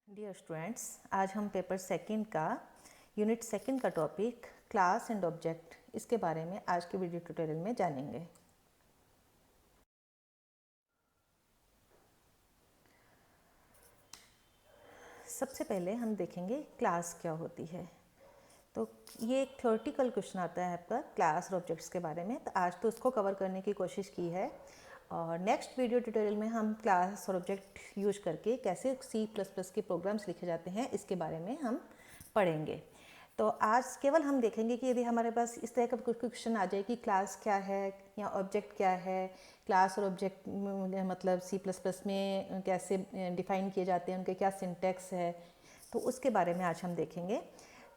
Dear students, आज हम paper second का यूनिट सेकंड का टॉपिक क्लास एंड ऑब्जेक्ट इसके बारे में आज के वीडियो ट्यूटोरियल में जानेंगे। सबसे पहले हम देखेंगे क्लास क्या होती है। तो ये एक थ्योरेटिकल क्वेश्चन आता है आपका क्लास और ऑब्जेक्ट्स के बारे में, तो आज तो उसको कवर करने की कोशिश की है और नेक्स्ट वीडियो ट्यूटोरियल में हम क्लास और ऑब्जेक्ट यूज करके कैसे C++ के प्रोग्राम्स लिखे जाते हैं इसके बारे में हम पढ़ेंगे। तो आज केवल हम देखेंगे कि यदि हमारे पास इस तरह का कुछ क्वेश्चन आ जाए कि क्लास क्या है या ऑब्जेक्ट क्या है, क्लास और ऑब्जेक्ट मतलब C++ में कैसे डिफाइन किए जाते हैं, उनके क्या सिंटैक्स है, तो उसके बारे में आज हम देखेंगे।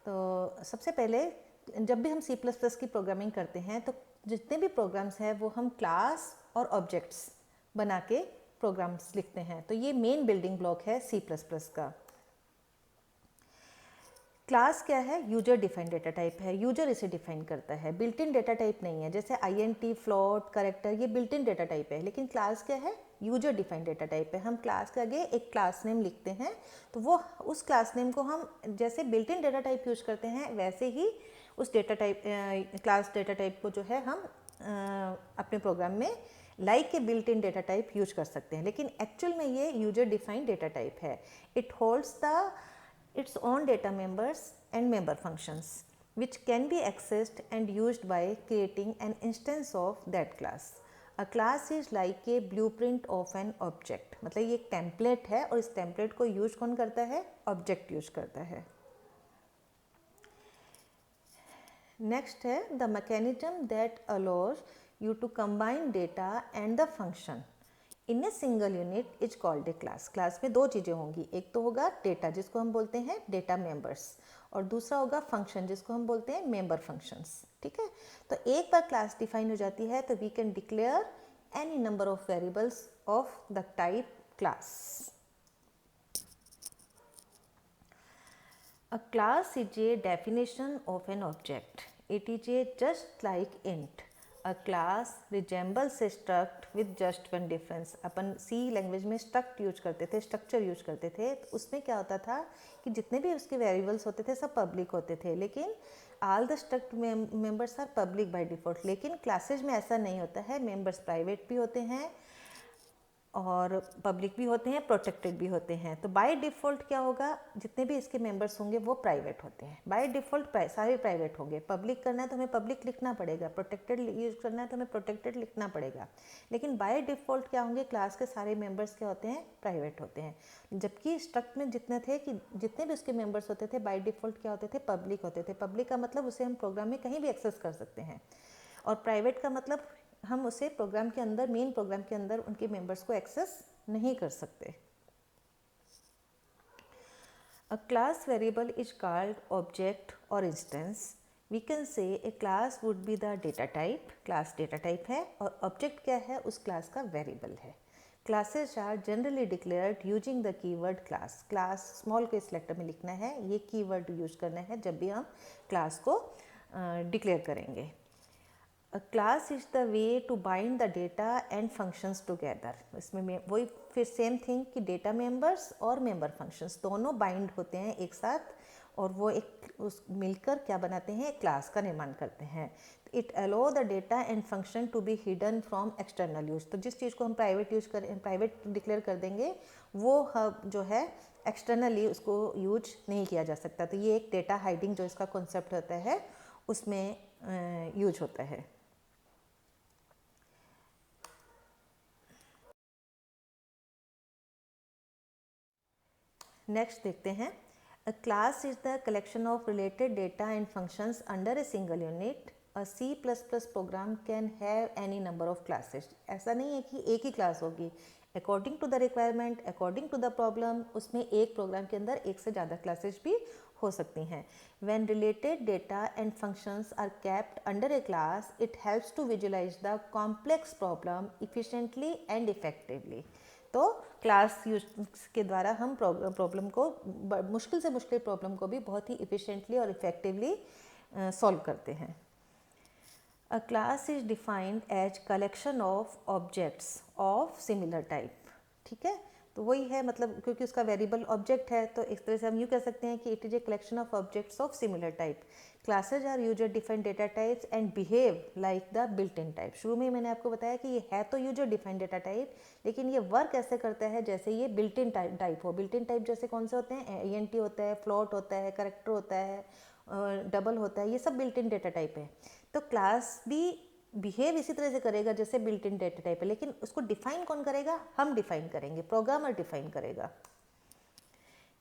तो सबसे पहले जब भी हम C++ की प्रोग्रामिंग करते हैं तो जितने भी प्रोग्राम्स हैं वो हम क्लास और ऑब्जेक्ट्स बना के प्रोग्राम्स लिखते हैं। तो ये मेन बिल्डिंग ब्लॉक है C++ का। क्लास क्या है? यूजर डिफाइंड डेटा टाइप है। यूजर इसे डिफाइन करता है, बिल्ट इन डेटा टाइप नहीं है। जैसे INT, फ्लोट, कैरेक्टर ये बिल्ट इन डेटा टाइप है, लेकिन क्लास क्या है? यूजर डिफाइंड डेटा टाइप है। हम क्लास के आगे एक क्लास नेम लिखते हैं, तो वो उस क्लास नेम को हम जैसे built in data type use करते हैं वैसे ही उस data type class data type को जो है हम अपने प्रोग्राम में लाइक के built in data type use कर सकते हैं। लेकिन एक्चुअल में ये यूजर डिफाइंड डेटा टाइप है। It holds the its own data members and member functions which can be accessed and used by creating an instance of that class. A class is like a blueprint of an object. मतलब ये एक template है और इस template को use कौन करता है? ऑब्जेक्ट यूज करता है। नेक्स्ट है the mechanism that allows you to combine data and the function in a single unit is called a class. Class में दो चीज़ें होंगी, एक तो होगा डेटा जिसको हम बोलते हैं डेटा मेंबर्स, और दूसरा होगा फंक्शन जिसको हम बोलते हैं मेंबर फंक्शंस। ठीक है, तो एक बार क्लास डिफाइन हो जाती है तो we can declare any number of variables of the type class. A class is a definition of an object. It is a just like int. A class resembles a struct with just one difference. Upon C language में struct use करते थे, structure use करते थे, तो उसमें क्या होता था कि जितने भी उसके वेरिएबल्स होते थे सब पब्लिक होते थे, लेकिन all the struct members are public by default. लेकिन क्लासेज में ऐसा नहीं होता है, मेंबर्स प्राइवेट भी होते हैं और पब्लिक भी होते हैं, प्रोटेक्टेड भी होते हैं। तो बाय डिफ़ॉल्ट क्या होगा, जितने भी इसके मेंबर्स होंगे वो प्राइवेट होते हैं। बाय डिफ़ॉल्ट सारे प्राइवेट होंगे। पब्लिक करना है तो हमें पब्लिक लिखना पड़ेगा, प्रोटेक्टेड यूज करना है तो हमें प्रोटेक्टेड लिखना पड़ेगा। लेकिन बाय डिफ़ॉल्ट क्या होंगे, क्लास के सारे मेंबर्स क्या होते हैं? प्राइवेट होते हैं। जबकि स्ट्रक्ट में जितने थे कि जितने भी उसके मेंबर्स होते थे बाय डिफ़ॉल्ट क्या होते थे? पब्लिक होते थे। पब्लिक का मतलब उसे हम प्रोग्राम में कहीं भी एक्सेस कर सकते हैं, और प्राइवेट का मतलब हम उसे प्रोग्राम के अंदर, मेन प्रोग्राम के अंदर उनके मेंबर्स को एक्सेस नहीं कर सकते। A class variable is called object or instance. We can say a class would be the data type, class data type है, और object क्या है? उस class का variable है। Classes are generally declared using the keyword class. Class small के selector में लिखना है, ये keyword यूज करना है जब भी हम class को declare करेंगे। A class is the way to bind the data and functions together. इसमें वही फिर सेम थिंग कि डेटा मेंबर्स और मेंबर फंक्शंस दोनों बाइंड होते हैं एक साथ, और वो एक उस मिलकर क्या बनाते हैं? एक क्लास का निर्माण करते हैं। It allow the data and function to be hidden from external use. तो जिस चीज़ को हम प्राइवेट डिक्लेयर कर देंगे वो जो है एक्सटर्नली उसको यूज नहीं किया जा सकता। तो ये एक डेटा हाइडिंग जो इसका कॉन्सेप्ट होता है उसमें यूज होता है। नेक्स्ट देखते हैं, a class is the collection of related data and functions under a single unit. A C++ program can have any number of classes. ऐसा नहीं है कि एक ही क्लास होगी, according to the requirement, according to the problem, उसमें एक programme के अंदर एक से ज़्यादा क्लासेस भी हो सकती हैं। When related data and functions are kept under a class, it helps to visualise the complex problem efficiently and effectively. तो क्लास यूज के द्वारा हम प्रॉब्लम को, मुश्किल से मुश्किल प्रॉब्लम को भी बहुत ही इफ़िशिएंटली और इफ़ेक्टिवली सॉल्व करते हैं। A class is defined as collection of objects of similar type. ठीक है, तो वही है, मतलब क्योंकि उसका वेरिएबल ऑब्जेक्ट है, तो इस तरह से हम यूँ कह सकते हैं कि it is a collection of objects of similar type. Classes are user defined data types and behave like the built in type. शुरू में मैंने आपको बताया कि ये है तो यूजर डिफाइंड डेटा टाइप, लेकिन ये वर्क ऐसे करता है जैसे ये बिल्ट इन टाइप हो। बिल्ट इन टाइप जैसे कौन से होते हैं? ENT होता है, फ्लोट होता है, करेक्टर होता है, डबल होता है, ये सब बिल्ट इन डेटा टाइप है। तो क्लास भी बिहेव इसी तरह से करेगा जैसे बिल्ट इन डेटा टाइप है, लेकिन उसको डिफाइन कौन करेगा? हम डिफाइन करेंगे, प्रोग्रामर डिफाइन करेगा।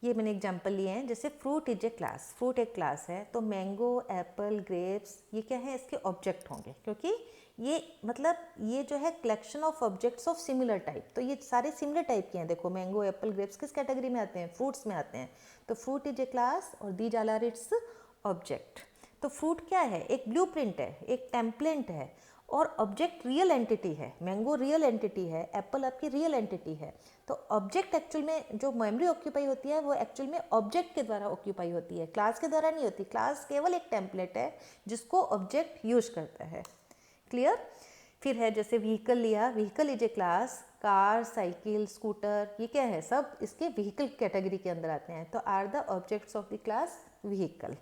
ये मैंने एग्जांपल लिए हैं, जैसे fruit is a class. Fruit एक क्लास है, तो मैंगो, एप्पल, ग्रेप्स ये क्या है? इसके ऑब्जेक्ट होंगे, क्योंकि ये मतलब ये जो है collection of objects of similar type, तो ये सारे सिमिलर टाइप के हैं। देखो मैंगो, एप्पल, ग्रेप्स किस कैटेगरी में आते हैं? फ्रूट्स में आते हैं। तो फ्रूट इज ए क्लास और these all are its object. तो फ्रूट क्या है? एक ब्लूप्रिंट है, एक टेम्पलेट है, और ऑब्जेक्ट रियल एंटिटी है। मैंगो रियल एंटिटी है, एप्पल आपकी रियल एंटिटी है। तो ऑब्जेक्ट एक्चुअल में जो मेमोरी ऑक्यूपाई होती है वो एक्चुअल में ऑब्जेक्ट के द्वारा ऑक्यूपाई होती है, क्लास के द्वारा नहीं होती। क्लास केवल एक टेम्पलेट है जिसको ऑब्जेक्ट यूज करता है। क्लियर? फिर है जैसे व्हीकल लिया, vehicle is a class. Car, cycle, scooter ये क्या है? सब इसके व्हीकल कैटेगरी के अंदर आते हैं। तो are the objects of the class vehicle.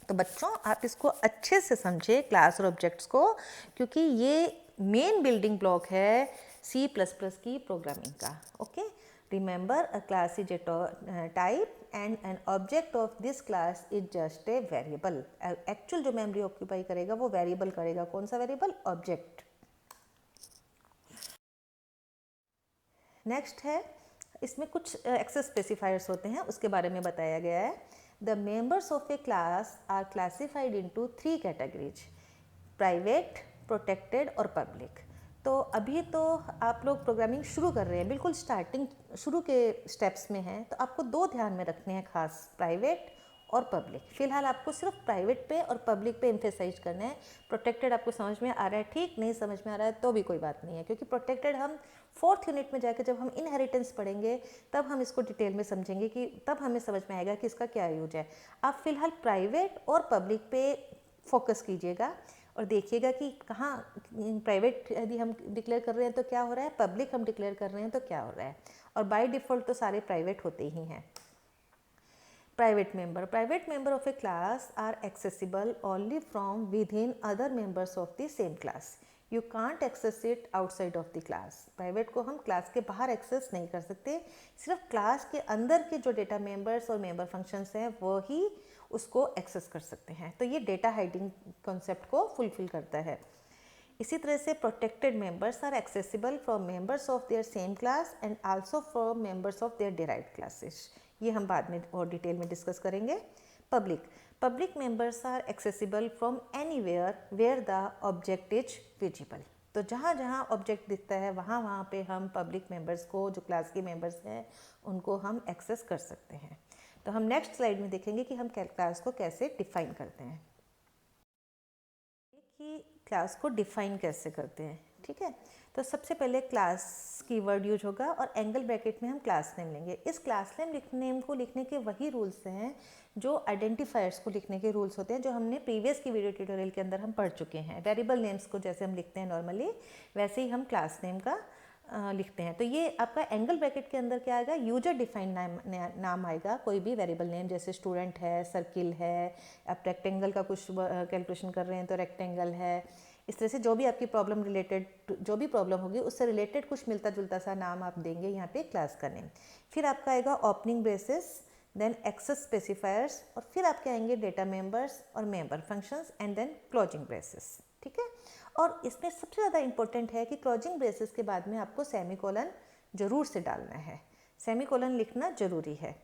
तो बच्चों आप इसको अच्छे से समझे क्लास और ऑब्जेक्ट्स को, क्योंकि ये मेन बिल्डिंग ब्लॉक है C++ की प्रोग्रामिंग का। Okay, remember a class is a type and N object of this class is just a variable. Actual जो मेमोरी ऑक्यूपाई करेगा वो वेरिएबल करेगा। कौन सा वेरिएबल? ऑब्जेक्ट। नेक्स्ट है, इसमें कुछ एक्सेस स्पेसिफायर्स होते हैं, उसके बारे में बताया गया है। The members of a class are classified into 3 categories: private, protected और पब्लिक। तो अभी तो आप लोग प्रोग्रामिंग शुरू कर रहे हैं, बिल्कुल स्टार्टिंग शुरू के स्टेप्स में हैं, तो आपको 2 ध्यान में रखने हैं खास, प्राइवेट और पब्लिक। फिलहाल आपको सिर्फ प्राइवेट पे और पब्लिक पे एम्फेसाइज करना है। प्रोटेक्टेड आपको समझ में आ रहा है? ठीक, नहीं समझ में आ रहा है तो भी कोई बात नहीं है, क्योंकि प्रोटेक्टेड हम 4th यूनिट में जाकर जब हम इनहेरिटेंस पढ़ेंगे तब हम इसको डिटेल में समझेंगे, कि तब हमें समझ में आएगा कि इसका क्या यूज है। आप फिलहाल प्राइवेट और पब्लिक पे फोकस कीजिएगा और देखिएगा कि कहाँ प्राइवेट यदि हम डिक्लेयर कर रहे हैं तो क्या हो रहा है, पब्लिक हम डिक्लेयर कर रहे हैं तो क्या हो रहा है। और बाय डिफ़ॉल्ट तो सारे प्राइवेट होते ही हैं। Private member of a class are accessible only from within other members of the same class. You can't access it outside of the class. Private को हम क्लास के बाहर एक्सेस नहीं कर सकते, सिर्फ क्लास के अंदर के जो डेटा मेंबर्स और मेंबर फंक्शंस हैं वो ही उसको एक्सेस कर सकते हैं। तो ये डेटा हाइडिंग कॉन्सेप्ट को फुलफिल करता है। इसी तरह से protected members are accessible from members of their same class and also from members of their derived classes. ये हम बाद में और डिटेल में डिस्कस करेंगे। Public members are accessible from anywhere where the object is visible. तो जहाँ जहाँ ऑब्जेक्ट दिखता है वहाँ वहाँ पे हम पब्लिक मेंबर्स को, जो क्लास के मेंबर्स हैं, उनको हम एक्सेस कर सकते हैं। तो हम नेक्स्ट स्लाइड में देखेंगे कि हम क्लास को कैसे डिफाइन करते हैं, कि क्लास को डिफाइन कैसे करते हैं। ठीक है, तो सबसे पहले क्लास कीवर्ड यूज होगा और एंगल ब्रैकेट में हम क्लास नेम लेंगे। इस क्लास नेम को लिखने के वही रूल्स हैं जो आइडेंटिफायर्स को लिखने के रूल्स होते हैं, जो हमने प्रीवियस की वीडियो ट्यूटोरियल के अंदर हम पढ़ चुके हैं। वेरिएबल नेम्स को जैसे हम लिखते हैं नॉर्मली, वैसे ही हम क्लास नेम का लिखते हैं। तो ये आपका एंगल ब्रैकेट के अंदर क्या आएगा? यूजर डिफाइंड नाम आएगा। कोई भी वेरिएबल नेम, जैसे स्टूडेंट है, सर्किल है, आप रेक्टेंगल का कुछ कैलकुलेशन कर रहे हैं तो रेक्टेंगल है। इस तरह से जो भी आपकी प्रॉब्लम रिलेटेड, जो भी प्रॉब्लम होगी उससे रिलेटेड कुछ मिलता जुलता सा नाम आप देंगे यहाँ पे क्लास का नेम। फिर आपका आएगा opening braces, then access specifiers, और फिर आपके आएंगे डेटा मेंबर्स और member functions, and then closing braces. ठीक है, और इसमें सबसे ज़्यादा इंपॉर्टेंट है कि क्लोजिंग ब्रेसेस के बाद में आपको सेमीकोलन जरूर से डालना है। सेमीकोलन लिखना जरूरी है।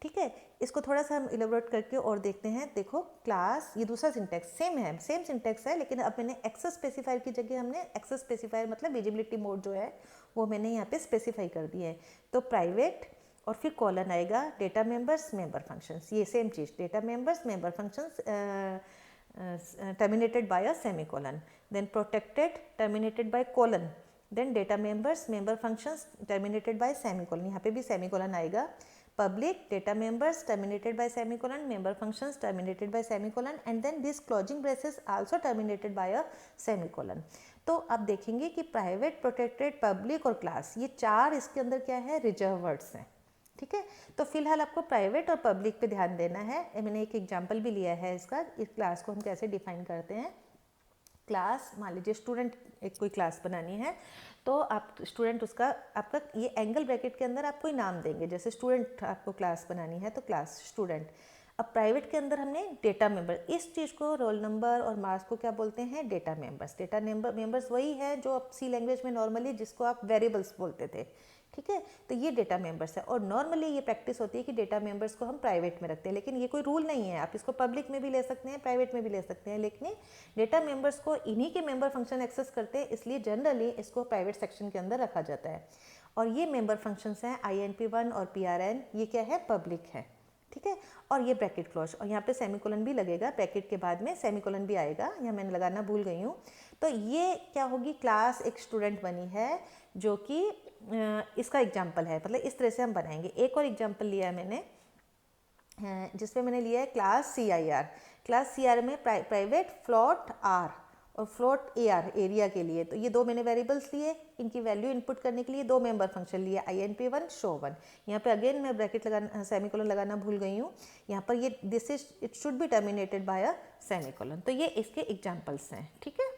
ठीक है, इसको थोड़ा सा हम इलेबोरेट करके और देखते हैं। देखो क्लास, ये दूसरा सिंटेक्स सेम है, सेम सिंटेक्स है, लेकिन अब मैंने एक्सेस स्पेसिफायर की जगह हमने एक्सेस स्पेसिफायर मतलब विजिबिलिटी मोड जो है वो मैंने यहाँ पे स्पेसिफाई कर दिया है। तो प्राइवेट और फिर कॉलन आएगा डेटा मेंबर्स मेंबर फंक्शंस, ये same cheese, data members member functions terminated by a semicolon, then protected terminated by colon, then data members member functions terminated by semicolon, यहाँ पे भी semicolon आएगा। public, data members terminated by semicolon, member functions terminated by semicolon, and then this closing braces also terminated by a semicolon. तो आप देखेंगे कि private, protected, public और class, ये चार इसके अंदर क्या है, रिजर्व वर्ड्स हैं, ठीक है। तो फिलहाल आपको प्राइवेट और पब्लिक पे ध्यान देना है। मैंने एक एग्जांपल भी लिया है इसका, इस क्लास को हम कैसे डिफाइन करते हैं। क्लास, मान लीजिए स्टूडेंट, एक कोई क्लास बनानी है, तो आप स्टूडेंट, उसका आपका ये एंगल ब्रैकेट के अंदर आप कोई नाम देंगे, जैसे स्टूडेंट आपको क्लास बनानी है तो क्लास स्टूडेंट। अब प्राइवेट के अंदर हमने डेटा मेंबर, इस चीज़ को, रोल नंबर और मार्क्स को क्या बोलते हैं, डेटा मेंबर्स। डेटा मेंबर्स वही है जो आप सी लैंग्वेज में नॉर्मली जिसको आप वेरिएबल्स बोलते थे, ठीक है। तो ये डेटा मेंबर्स है, और नॉर्मली ये प्रैक्टिस होती है कि डेटा मेंबर्स को हम प्राइवेट में रखते हैं, लेकिन ये कोई रूल नहीं है, आप इसको पब्लिक में भी ले सकते हैं, प्राइवेट में भी ले सकते हैं, लेकिन डेटा मेंबर्स को इन्हीं के मेंबर फंक्शन एक्सेस करते हैं, इसलिए जनरली इसको प्राइवेट सेक्शन के अंदर रखा जाता है। और ये मेंबर फंक्शंस हैं INP1 और PRN, ये क्या है, पब्लिक है, ठीक है। और ये ब्रैकेट क्लोज, और यहाँ पे सेमीकोलन भी लगेगा, ब्रैकेट के बाद में सेमीकोलन भी आएगा, यहाँ मैंने लगाना भूल गई हूँ। तो ये क्या होगी, क्लास एक स्टूडेंट बनी है, जो कि इसका एग्जाम्पल है, मतलब इस तरह से हम बनाएंगे। एक और एग्जाम्पल लिया है मैंने, जिसमें मैंने लिया है क्लास CIR। क्लास CIR में प्राइवेट फ्लोट R और फ्लोट AR, एरिया के लिए, तो ये दो मैंने वेरिएबल्स लिए, इनकी वैल्यू इनपुट करने के लिए दो मेंबर फंक्शन लिए, INP1 शो1। यहाँ पे अगेन मैं ब्रैकेट लगाना, सेमीकोलन लगाना भूल गई हूँ, यहाँ पर ये this is, it should be terminated bye a semicolon. तो ये इसके एग्जाम्पल्स हैं, ठीक है।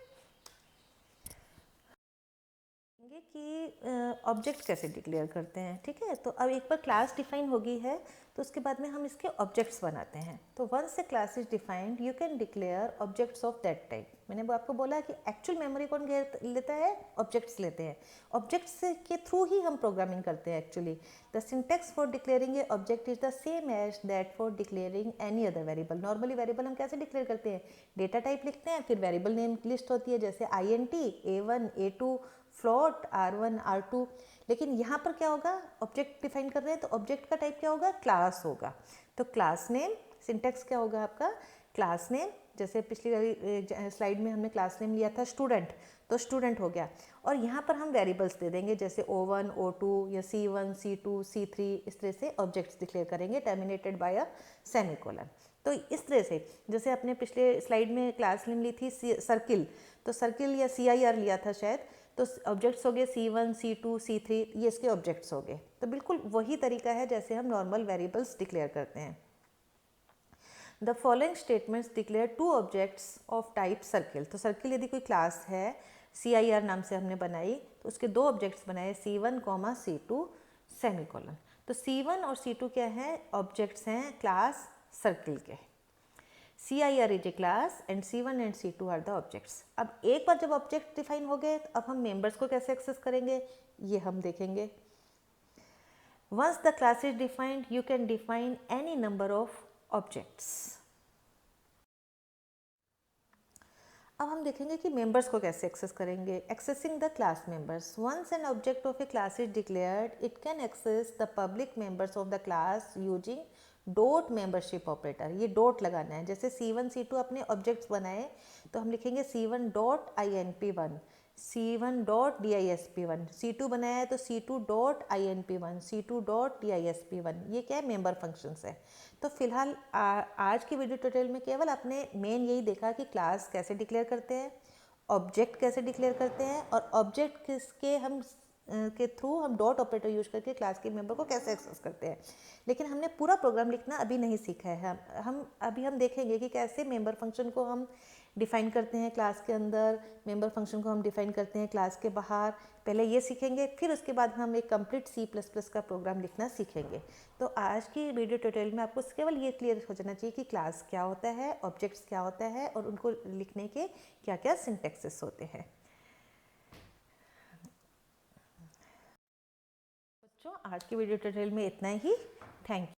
कि ऑब्जेक्ट कैसे डिक्लेयर करते हैं, ठीक है। तो अब एक बार क्लास डिफाइन हो गई है, तो उसके बाद में हम इसके ऑब्जेक्ट्स बनाते हैं। तो once a class is defined, you can declare objects of that type. मैंने वो आपको बोला कि एक्चुअल मेमोरी कौन लेता है, ऑब्जेक्ट्स लेते हैं। ऑब्जेक्ट्स के थ्रू ही हम प्रोग्रामिंग करते हैं actually. The syntax for declaring a object is the same as that for declaring any other variable. Normally variable हम कैसे डिक्लेयर करते हैं, डेटा टाइप लिखते हैं, फिर वेरिएबल नेम लिस्ट होती है, जैसे INT, A1, A2, float R1, R2। लेकिन यहाँ पर क्या होगा, ऑब्जेक्ट डिफाइन कर रहे हैं, तो ऑब्जेक्ट का टाइप क्या होगा, क्लास होगा। तो क्लास नेम, सिंटेक्स क्या होगा आपका, क्लास नेम, जैसे पिछली वाली स्लाइड में हमने क्लास नेम लिया था स्टूडेंट, तो स्टूडेंट हो गया। और यहाँ पर हम वेरिएबल्स दे देंगे, जैसे O1, O2 या C1, C2, C3, इस तरह से ऑब्जेक्ट्स डिक्लेयर करेंगे, टर्मिनेटेड बाय अ सेमीकोलन। तो इस तरह से, जैसे आपने पिछले स्लाइड में क्लास नेम ली थी सर्किल, तो सर्किल या CIR लिया था शायद, तो ऑब्जेक्ट्स हो गए C1, C2, C3, ये इसके ऑब्जेक्ट्स हो गए। तो बिल्कुल वही तरीका है जैसे हम नॉर्मल वेरिएबल्स डिक्लेयर करते हैं। The following statements declare two objects of type circle. तो सर्किल यदि कोई क्लास है, CIR नाम से हमने बनाई, तो उसके दो ऑब्जेक्ट्स बनाए, C1, C2, सेमीकोलन। तो C1 और C2 क्या है, ऑब्जेक्ट्स हैं क्लास सर्किल के। CIR is a class and C1 and C2 are the objects। अब एक बार जब ऑब्जेक्ट डिफाइन हो गए, तो अब हम मेंबर्स को कैसे एक्सेस करेंगे, ये हम देखेंगे। Once the class is defined, you can define any number of objects। अब हम देखेंगे कि मेंबर्स को कैसे एक्सेस करेंगे। Accessing the class members, once an object of a class is declared, it can access the public members of the class using dot membership operator. ये dot लगाना है, जैसे C1, C2 अपने ऑब्जेक्ट्स बनाए, तो हम लिखेंगे C1 dot INP1, C1 dot DISP1, C2 बनाया है तो C2 dot INP1, C2 dot DISP1। ये क्या है, मेंबर फंक्शंस है। तो फिलहाल आज की वीडियो ट्यूटोरियल में केवल आपने मेन यही देखा कि क्लास कैसे डिक्लेयर करते हैं, ऑब्जेक्ट कैसे डिक्लेयर करते हैं, और ऑब्जेक्ट किसके हम के थ्रू हम डॉट ऑपरेटर यूज करके क्लास के मेंबर को कैसे एक्सेस करते हैं। लेकिन हमने पूरा प्रोग्राम लिखना अभी नहीं सीखा है। हम देखेंगे कि कैसे मेंबर फंक्शन को हम डिफाइन करते हैं क्लास के अंदर, मेंबर फंक्शन को हम डिफाइन करते हैं क्लास के बाहर। पहले ये सीखेंगे, फिर उसके बाद हम एक कंप्लीट C++ का प्रोग्राम लिखना सीखेंगे। तो आज की वीडियो ट्यूटोरियल में आपको केवल ये क्लियर हो जाना चाहिए कि क्लास क्या होता है, ऑब्जेक्ट्स क्या होता है, और उनको लिखने के क्या क्या सिंटैक्सेस होते हैं। बच्चों, आज की वीडियो ट्यूटोरियल में इतना ही। Thank you.